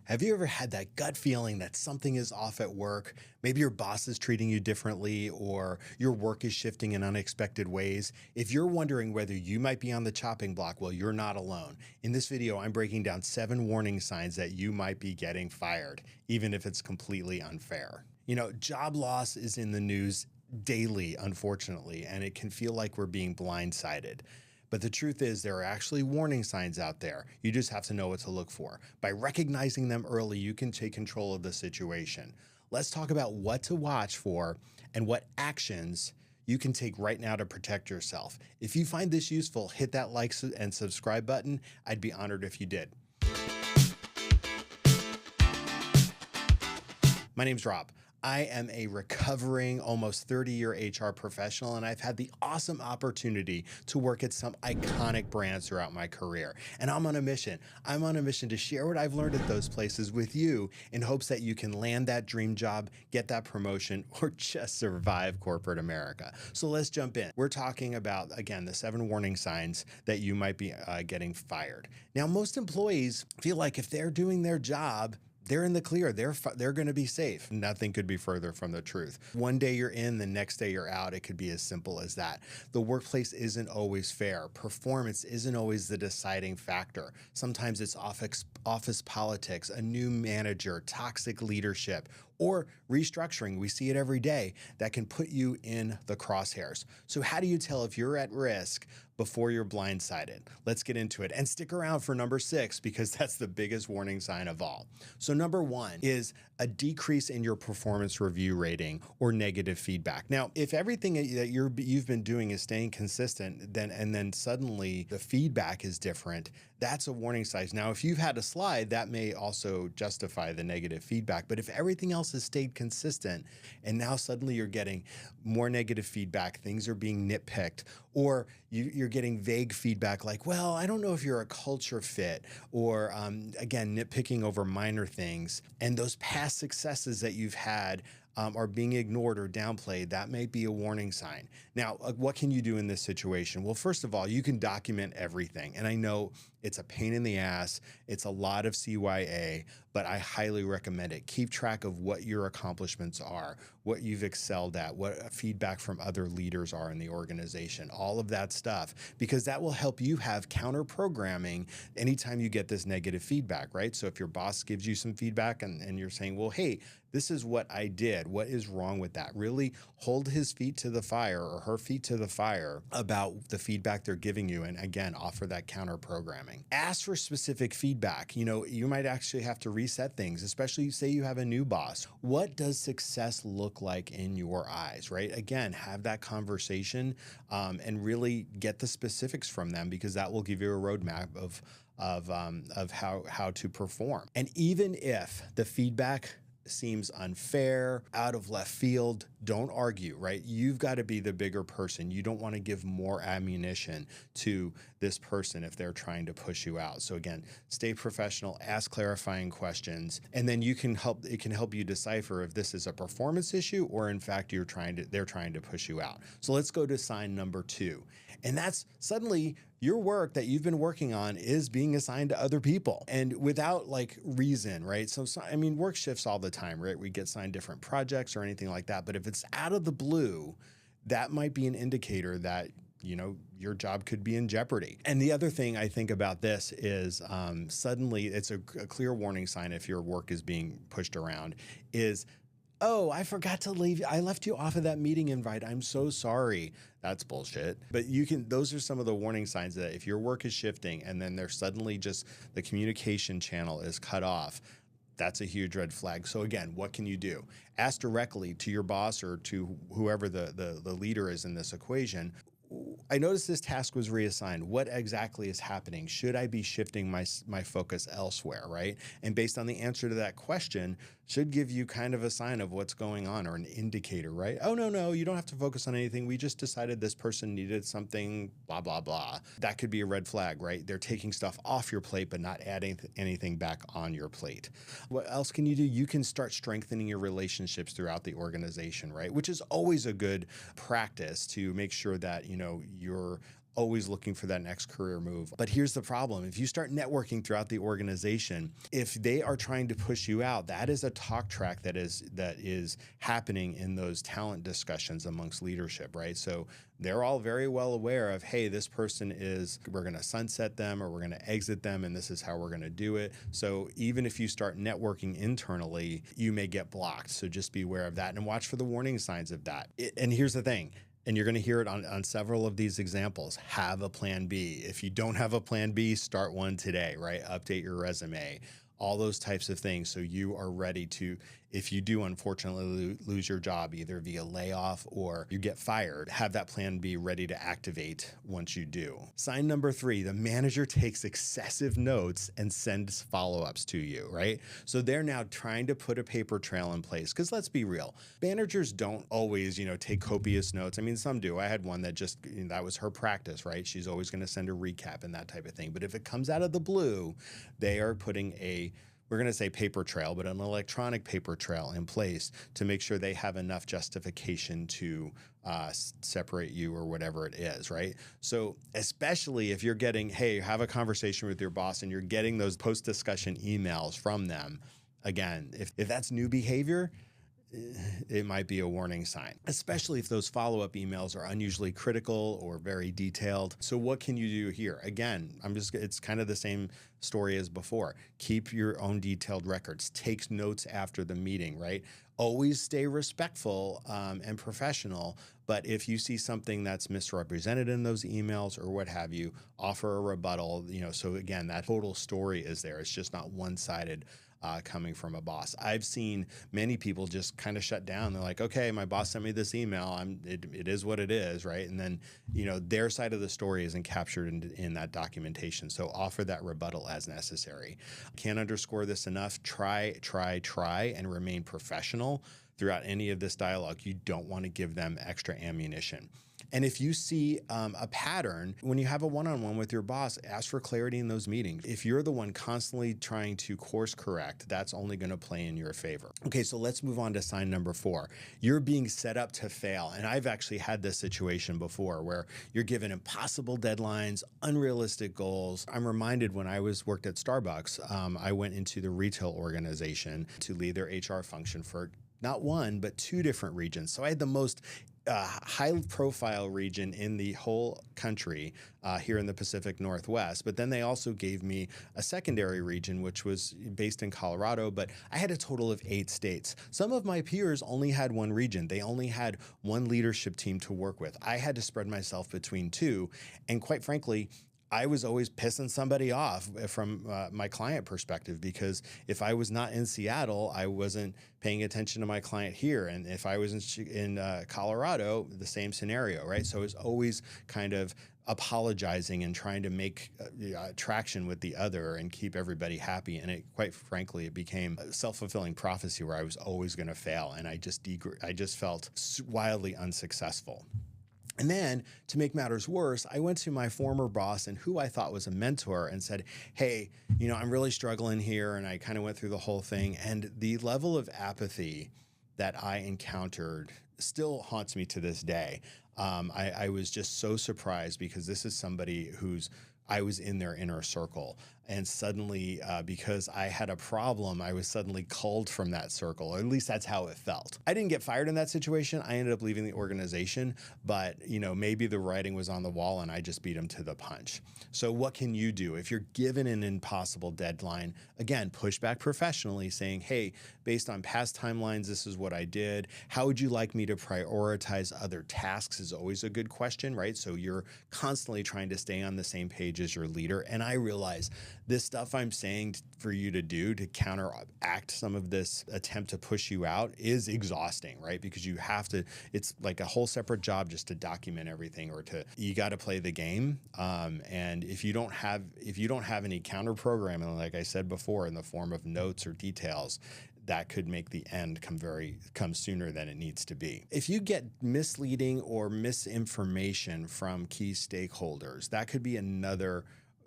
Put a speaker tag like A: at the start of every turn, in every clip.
A: Have you ever had that gut feeling that something is off at work? Maybe your boss is treating you differently or your work is shifting in unexpected ways. If you're wondering whether you might be on the chopping block, well, you're not alone. In this video, I'm breaking down 7 warning signs that you might be getting fired, even if it's completely unfair. You know, job loss is in the news daily, unfortunately, and it can feel like we're being blindsided. But the truth is there are actually warning signs out there. You just have to know what to look for. By recognizing them early, you can take control of the situation. Let's talk about what to watch for and what actions you can take right now to protect yourself. If you find this useful, hit that like and subscribe button. I'd be honored if you did. My name's Rob. I am a recovering, almost 30-year HR professional, and I've had the awesome opportunity to work at some iconic brands throughout my career. And I'm on a mission. I'm on a mission to share what I've learned at those places with you in hopes that you can land that dream job, get that promotion, or just survive corporate America. So let's jump in. We're talking about, again, the 7 warning signs that you might be getting fired. Now, most employees feel like if they're doing their job, they're in the clear. They're going to be safe. Nothing could be further from the truth. One day you're in, the next day you're out. It could be as simple as that. The workplace isn't always fair. Performance isn't always the deciding factor. Sometimes it's office politics, a new manager, toxic leadership, or restructuring. We see it every day that can put you in the crosshairs. So how do you tell if you're at risk before you're blindsided? Let's get into it and stick around for number 6 because that's the biggest warning sign of all. So number 1 is a decrease in your performance review rating or negative feedback. Now, if everything that you've been doing is staying consistent, then suddenly the feedback is different, that's a warning sign. Now, if you've had a slide, that may also justify the negative feedback. But if everything else has stayed consistent and now suddenly you're getting more negative feedback, things are being nitpicked, or you're getting vague feedback like, well, I don't know if you're a culture fit, or again, nitpicking over minor things, and those past successes that you've had are being ignored or downplayed, that may be a warning sign. Now, what can you do in this situation? Well, first of all, you can document everything. And I know it's a pain in the ass. It's a lot of CYA, but I highly recommend it. Keep track of what your accomplishments are, what you've excelled at, what feedback from other leaders are in the organization, all of that stuff, because that will help you have counter programming anytime you get this negative feedback, right? So if your boss gives you some feedback and you're saying, well, hey, this is what I did. What is wrong with that? Really hold his feet to the fire or her feet to the fire about the feedback they're giving you. And again, offer that counter programming. Ask for specific feedback. You know, you might actually have to reset things, especially say you have a new boss. What does success look like in your eyes, right? Again, have that conversation and really get the specifics from them, because that will give you a roadmap of how to perform. And even if the feedback seems unfair, out of left field, don't argue, right? You've got to be the bigger person. You don't want to give more ammunition to this person if they're trying to push you out. So again, stay professional, ask clarifying questions, and then it can help you decipher if this is a performance issue or in fact they're trying to push you out. So let's go to sign number 2. And that's suddenly your work that you've been working on is being assigned to other people and without like reason, right? So I mean, work shifts all the time, right? We get assigned different projects or anything like that. But if it's out of the blue, that might be an indicator that, you know, your job could be in jeopardy. And the other thing I think about this is suddenly it's a clear warning sign if your work is being pushed around is, oh, I forgot to leave. I left you off of that meeting invite. I'm so sorry. That's bullshit. But those are some of the warning signs that if your work is shifting and then there's suddenly just the communication channel is cut off, that's a huge red flag. So again, what can you do? Ask directly to your boss or to whoever the leader is in this equation. I noticed this task was reassigned. What exactly is happening? Should I be shifting my focus elsewhere, right? And based on the answer to that question, should give you kind of a sign of what's going on or an indicator, right? Oh, no, you don't have to focus on anything. We just decided this person needed something, blah, blah, blah. That could be a red flag, right? They're taking stuff off your plate, but not adding anything back on your plate. What else can you do? You can start strengthening your relationships throughout the organization, right? Which is always a good practice to make sure that, you know, you're always looking for that next career move. But here's the problem. If you start networking throughout the organization, if they are trying to push you out, that is a talk track that is happening in those talent discussions amongst leadership, right? So they're all very well aware of, hey, this person we're going to sunset them or we're going to exit them, and this is how we're going to do it. So even if you start networking internally, you may get blocked. So just be aware of that and watch for the warning signs of that. And here's the thing. And you're going to hear it on several of these examples. Have a plan B. If you don't have a plan B, start one today, right? Update your resume, all those types of things. So you are ready to, if you do unfortunately lose your job, either via layoff or you get fired, have that plan B ready to activate once you do. Sign number 3, the manager takes excessive notes and sends follow-ups to you, right? So they're now trying to put a paper trail in place. Because let's be real, managers don't always, take copious notes. I mean, some do. I had one that just, that was her practice, right? She's always going to send a recap and that type of thing. But if it comes out of the blue, they are putting we're going to say paper trail, but an electronic paper trail in place to make sure they have enough justification to separate you or whatever it is, right? So especially if you're getting, hey, have a conversation with your boss and you're getting those post-discussion emails from them, again, if that's new behavior, it might be a warning sign, especially if those follow-up emails are unusually critical or very detailed. So what can you do here? Again, it's kind of the same story as before. Keep your own detailed records. Take notes after the meeting, right? Always stay respectful and professional. But if you see something that's misrepresented in those emails or what have you, offer a rebuttal. So again, that total story is there. It's just not one-sided. Coming from a boss. I've seen many people just kind of shut down. They're like, okay, my boss sent me this email. It is what it is, right? And then, their side of the story isn't captured in that documentation. So offer that rebuttal as necessary. Can't underscore this enough. Try, and remain professional throughout any of this dialogue. You don't want to give them extra ammunition. And if you see a pattern, when you have a one-on-one with your boss, ask for clarity in those meetings. If you're the one constantly trying to course correct, that's only going to play in your favor. Okay, so let's move on to sign number 4. You're being set up to fail. And I've actually had this situation before where you're given impossible deadlines, unrealistic goals. I'm reminded when I worked at Starbucks, I went into the retail organization to lead their HR function for not one, but 2 different regions. So I had the most high-profile region in the whole country here in the Pacific Northwest. But then they also gave me a secondary region, which was based in Colorado, but I had a total of 8 states. Some of my peers only had 1 region. They only had 1 leadership team to work with. I had to spread myself between 2, and quite frankly, I was always pissing somebody off from my client perspective, because if I was not in Seattle, I wasn't paying attention to my client here. And if I was in Colorado, the same scenario, right? So I was always kind of apologizing and trying to make traction with the other and keep everybody happy. And quite frankly, it became a self-fulfilling prophecy where I was always going to fail. And I just felt wildly unsuccessful. And then, to make matters worse, I went to my former boss and who I thought was a mentor and said, hey, I'm really struggling here. And I kind of went through the whole thing. And the level of apathy that I encountered still haunts me to this day. I was just so surprised, because this is somebody I was in their inner circle. And suddenly, because I had a problem, I was suddenly culled from that circle, or at least that's how it felt. I didn't get fired in that situation. I ended up leaving the organization, but maybe the writing was on the wall and I just beat them to the punch. So what can you do? If you're given an impossible deadline, again, push back professionally saying, hey, based on past timelines, this is what I did. How would you like me to prioritize other tasks is always a good question, right? So you're constantly trying to stay on the same page as your leader. And I realize this stuff I'm saying for you to do to counteract some of this attempt to push you out is exhausting, right? Because you have to, it's like a whole separate job just to document everything, you got to play the game. And if you don't have any counter programming, like I said before, in the form of notes or details, that could make the end come sooner than it needs to be. If you get misleading or misinformation from key stakeholders, that could be another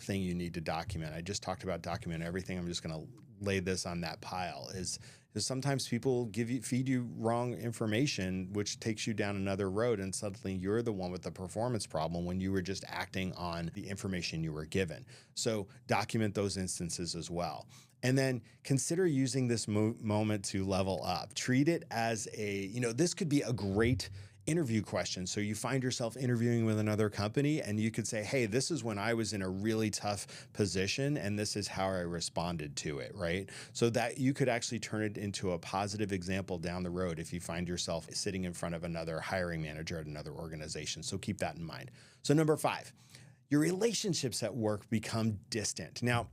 A: thing you need to document. I just talked about document everything. I'm just going to lay this on that pile is sometimes people feed you wrong information, which takes you down another road, and suddenly you're the one with the performance problem when you were just acting on the information you were given. So document those instances as well. And then consider using this moment to level up. Treat it as this could be a great interview question. So you find yourself interviewing with another company and you could say, hey, this is when I was in a really tough position and this is how I responded to it, right? So that you could actually turn it into a positive example down the road if you find yourself sitting in front of another hiring manager at another organization. So keep that in mind. So number 5, your relationships at work become distant. Now,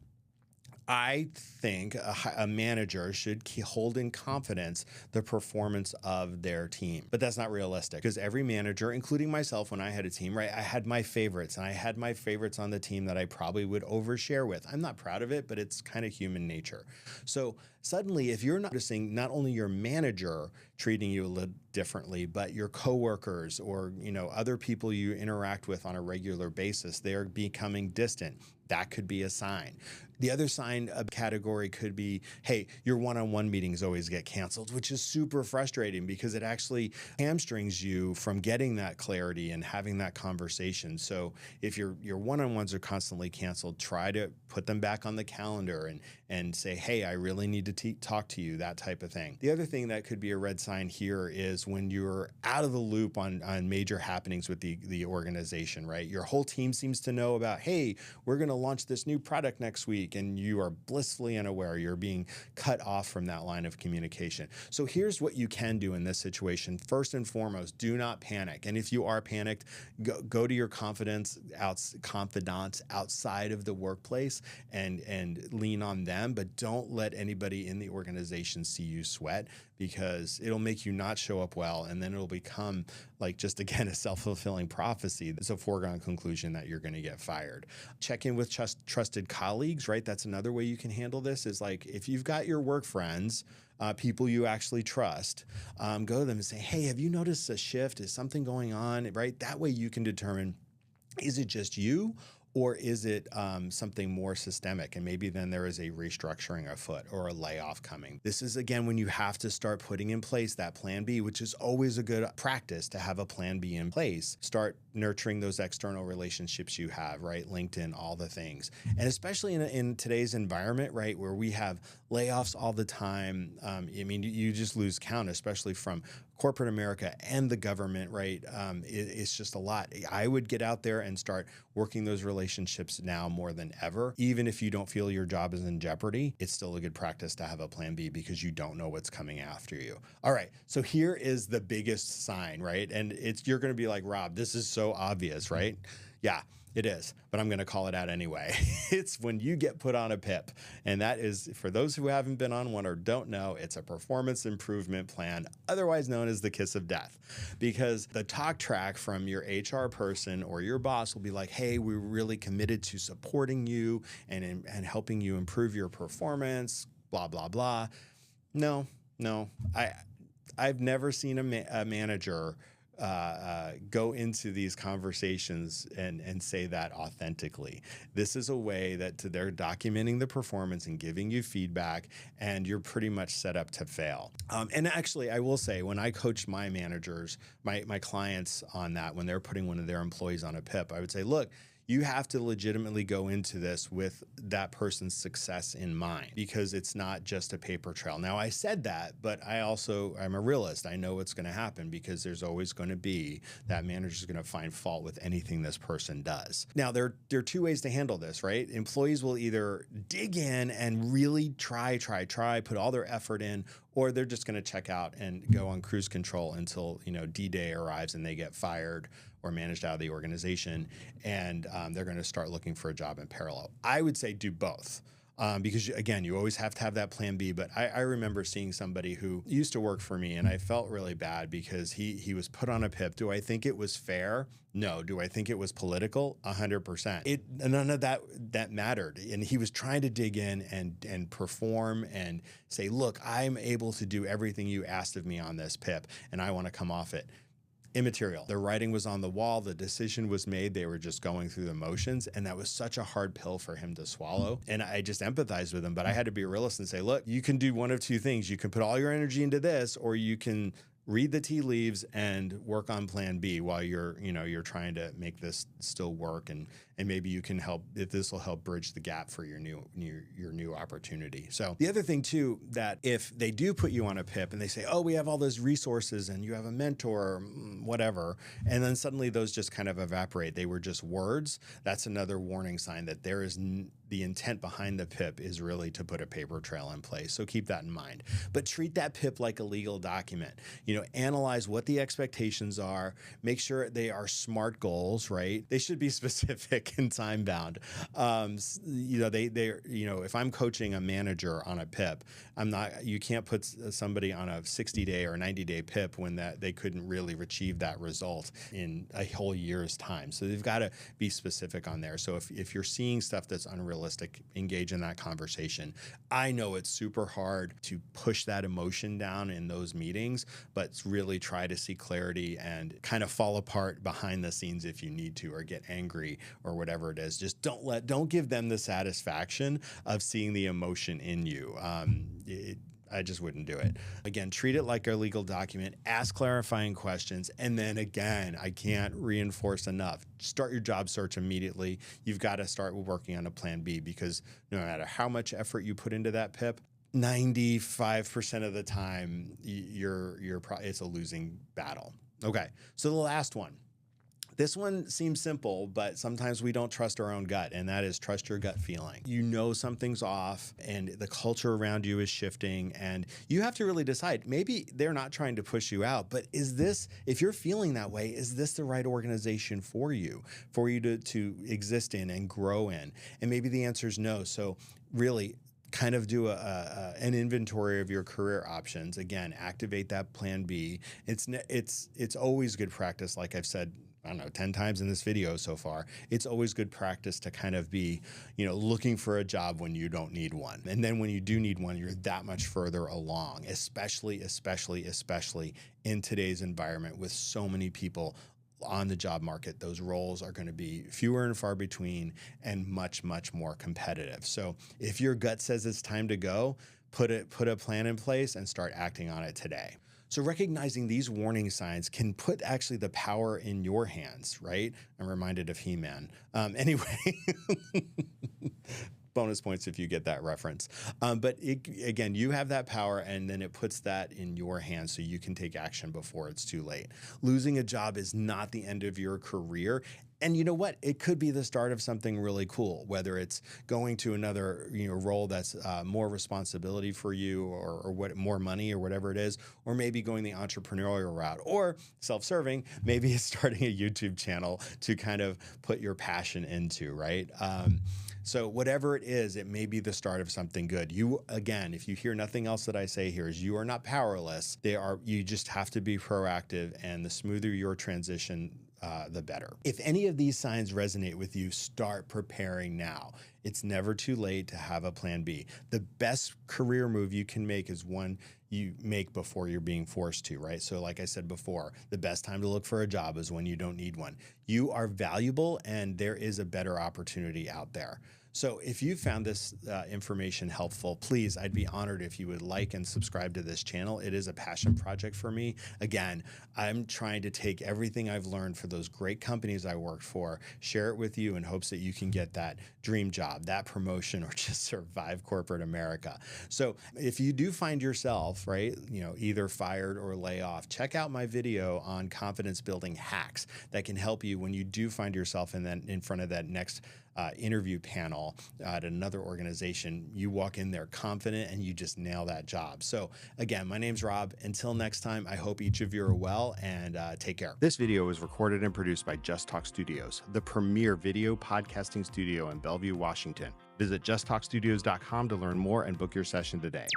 A: I think a manager should hold in confidence the performance of their team, but that's not realistic because every manager, including myself when I had a team, right, I had my favorites and I had my favorites on the team that I probably would overshare with. I'm not proud of it, but it's kind of human nature. So suddenly, if you're noticing not only your manager treating you a little differently, but your coworkers or other people you interact with on a regular basis, they're becoming distant. That could be a sign. The other sign of category could be, hey, your one-on-one meetings always get canceled, which is super frustrating because it actually hamstrings you from getting that clarity and having that conversation. So if your one-on-ones are constantly canceled, try to put them back on the calendar and say, hey, I really need to talk to you, that type of thing. The other thing that could be a red sign here is when you're out of the loop on major happenings with the organization, right? Your whole team seems to know about, hey, we're going to launch this new product next week, and you are blissfully unaware. You're being cut off from that line of communication. So here's what you can do in this situation. First and foremost, do not panic. And if you are panicked, go to your confidants outside of the workplace and lean on them, but don't let anybody in the organization see you sweat, because it'll make you not show up well, and then it'll become like just, again, a self-fulfilling prophecy. It's a foregone conclusion that you're going to get fired. Check in with trusted colleagues, right? That's another way you can handle this, is like if you've got your work friends, people you actually trust, go to them and say, hey, have you noticed a shift? Is something going on, right? That way you can determine, is it just you? Or is it something more systemic? And maybe then there is a restructuring afoot or a layoff coming. This is, again, when you have to start putting in place that plan B, which is always a good practice to have a plan B in place. Start nurturing those external relationships you have, right? LinkedIn, all the things. And especially in today's environment, right, where we have layoffs all the time. You just lose count, especially from corporate America and the government, right? It's just a lot. I would get out there and start working those relationships now more than ever. Even if you don't feel your job is in jeopardy, it's still a good practice to have a plan B because you don't know what's coming after you. All right, so here is the biggest sign, right? And you're going to be like, Rob, this is so obvious, right? Yeah, it is, but I'm going to call it out anyway. It's when you get put on a PIP. And that is, for those who haven't been on one or don't know, it's a performance improvement plan, otherwise known as the kiss of death. Because the talk track from your HR person or your boss will be like, hey, we're really committed to supporting you and helping you improve your performance, blah, blah, blah. No, I've never seen a manager go into these conversations and say that authentically. This is a way that they're documenting the performance and giving you feedback, and you're pretty much set up to fail. And actually, I will say, when I coach my managers, my clients on that, when they're putting one of their employees on a PIP, I would say, look, you have to legitimately go into this with that person's success in mind, because it's not just a paper trail. Now, I said that, but I'm a realist. I know what's going to happen, because there's always going to be that manager's going to find fault with anything this person does. Now, there are two ways to handle this, right? Employees will either dig in and really try, put all their effort in, or they're just going to check out and go on cruise control until, D-Day arrives and they get fired or managed out of the organization, and they're going to start looking for a job in parallel. I would say do both. Because, again, you always have to have that plan B. But I remember seeing somebody who used to work for me, and I felt really bad because he was put on a PIP. Do I think it was fair? No. Do I think it was political? 100%. None of that mattered. And he was trying to dig in and perform and say, look, I'm able to do everything you asked of me on this PIP, and I want to come off it. immaterial. The writing was on the wall. The decision was made. They were just going through the motions. And that was such a hard pill for him to swallow. And I just empathized with him, but I had to be a realist and say, look, you can do one of two things. You can put all your energy into this, or you can read the tea leaves and work on plan B while you're trying to make this still work. And maybe you can help, if this will help bridge the gap for your new opportunity. So the other thing too, that if they do put you on a PIP and they say, oh, we have all those resources and you have a mentor, whatever, and then suddenly those just kind of evaporate. They were just words. That's another warning sign that there is the intent behind the PIP is really to put a paper trail in place. So keep that in mind. But treat that PIP like a legal document. Analyze what the expectations are. Make sure they are SMART goals, right? They should be specific and time bound. If I'm coaching a manager on a PIP, you can't put somebody on a 60-day or 90-day PIP when they couldn't really achieve that result in a whole year's time. So they've got to be specific on there. So if you're seeing stuff that's unrealistic, engage in that conversation. I know it's super hard to push that emotion down in those meetings, but really try to see clarity and kind of fall apart behind the scenes if you need to, or get angry or whatever it is. Just don't give them the satisfaction of seeing the emotion in you. I just wouldn't do it. Again, treat it like a legal document, ask clarifying questions, and then again, I can't reinforce enough. Start your job search immediately. You've got to start working on a plan B, because no matter how much effort you put into that PIP, 95% of the time, it's a losing battle. Okay, so the last one. This one seems simple, but sometimes we don't trust our own gut, and that is trust your gut feeling. You know something's off and the culture around you is shifting, and you have to really decide, maybe they're not trying to push you out, but if you're feeling that way, is this the right organization for you to exist in and grow in? And maybe the answer is no. So really, kind of do an inventory of your career options. Again, activate that plan B. It's always good practice, like I've said, I don't know, 10 times in this video so far. It's always good practice to kind of be, looking for a job when you don't need one. And then when you do need one, you're that much further along, especially in today's environment with so many people on the job market. Those roles are going to be fewer and far between and much, much more competitive. So if your gut says it's time to go, put a plan in place and start acting on it today. So recognizing these warning signs can put actually the power in your hands, right? I'm reminded of He-Man. Anyway, bonus points if you get that reference. But again, you have that power, and then it puts that in your hands so you can take action before it's too late. Losing a job is not the end of your career. And you know what? It could be the start of something really cool, whether it's going to another role that's more responsibility for you, or more money, or whatever it is, or maybe going the entrepreneurial route, or self-serving. Maybe it's starting a YouTube channel to kind of put your passion into, right? So whatever it is, it may be the start of something good. Again, if you hear nothing else that I say here, is you are not powerless. You just have to be proactive, and the smoother your transition, the better. If any of these signs resonate with you, start preparing now. It's never too late to have a plan B. The best career move you can make is one you make before you're being forced to, right? So like I said before, the best time to look for a job is when you don't need one. You are valuable, and there is a better opportunity out there. So if you found this information helpful, please, I'd be honored if you would like and subscribe to this channel. It is a passion project for me. Again, I'm trying to take everything I've learned for those great companies I worked for, share it with you in hopes that you can get that dream job, that promotion, or just survive corporate America. So if you do find yourself, right, either fired or lay off, check out my video on confidence building hacks that can help you when you do find yourself in front of that next interview panel at another organization. You walk in there confident and you just nail that job. So again, my name's Rob. Until next time, I hope each of you are well, and take care. This video was recorded and produced by Just Talk Studios, the premier video podcasting studio in Bellevue, Washington. Visit justtalkstudios.com to learn more and book your session today.